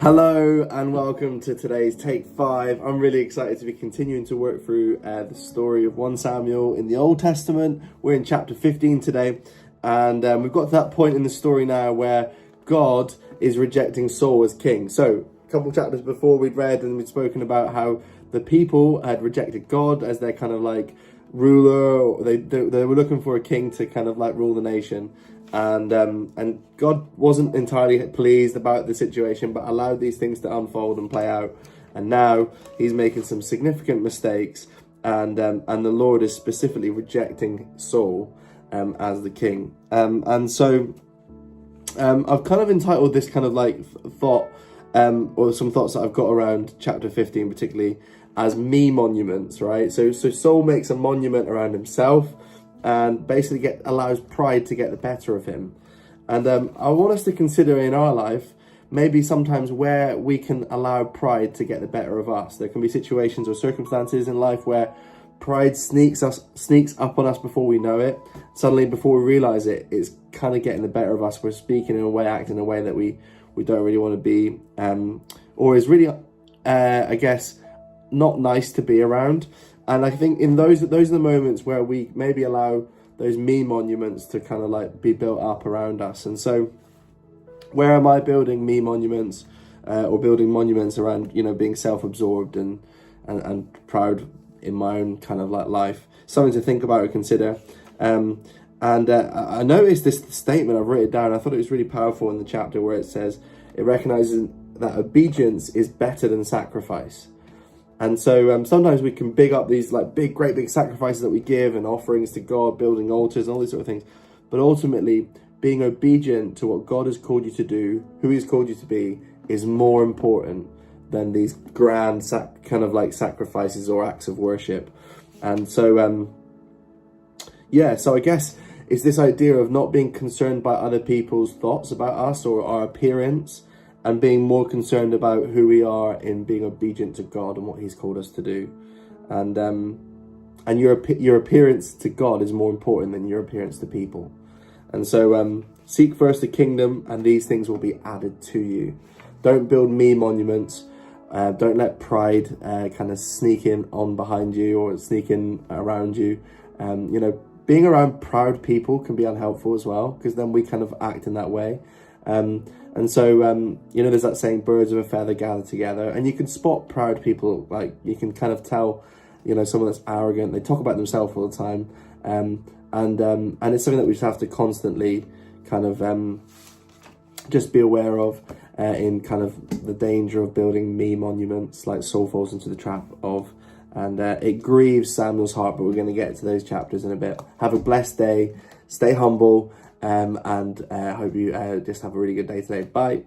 Hello and welcome to today's Take 5. I'm really excited to be continuing to work through the story of 1 Samuel in the Old Testament. We're in chapter 15 today, and we've got to that point in the story now where God is rejecting Saul as king. So a couple chapters before we'd read and we'd spoken about how the people had rejected God as their kind of like ruler, or they were looking for a king to kind of like rule the nation. And God wasn't entirely pleased about the situation, but allowed these things to unfold and play out. And now he's making some significant mistakes, and the Lord is specifically rejecting Saul as the king. And so I've kind of entitled this kind of like thought, or some thoughts that I've got around chapter 15 particularly, as me monuments, right? So Saul makes a monument around himself, and basically allows pride to get the better of him. And I want us to consider in our life, maybe sometimes where we can allow pride to get the better of us. There can be situations or circumstances in life where pride sneaks up on us before we know it. Suddenly, before we realize it, it's kind of getting the better of us. We're speaking in a way, acting in a way that we don't really want to be, or is really, I guess, not nice to be around. And I think in those are the moments where we maybe allow those me monuments to kind of like be built up around us. And so where am I building me monuments, or building monuments around, being self-absorbed and proud in my own kind of like life? Something to think about or consider. I noticed this statement, I've written it down. I thought it was really powerful in the chapter where it says it recognizes that obedience is better than sacrifice. And so sometimes we can big up these like great big sacrifices that we give and offerings to God, building altars and all these sort of things. But ultimately, being obedient to what God has called you to do, who He's called you to be, is more important than these grand kind of like sacrifices or acts of worship. And so, so I guess it's this idea of not being concerned by other people's thoughts about us or our appearance, and being more concerned about who we are in being obedient to God and what He's called us to do. And your appearance to God is more important than your appearance to people. And so seek first the kingdom, and these things will be added to you. Don't build me monuments. Don't let pride kind of sneak in on behind you or sneak in around you. Being around proud people can be unhelpful as well, because then we kind of act in that way. And so, there's that saying, birds of a feather gather together, and you can spot proud people. Like, you can kind of tell, someone that's arrogant, they talk about themselves all the time. And it's something that we just have to constantly kind of, just be aware of, in kind of the danger of building me monuments like Saul falls into the trap of. And it grieves Samuel's heart, but we're going to get to those chapters in a bit. Have a blessed day. Stay humble. And I hope you just have a really good day today. Bye.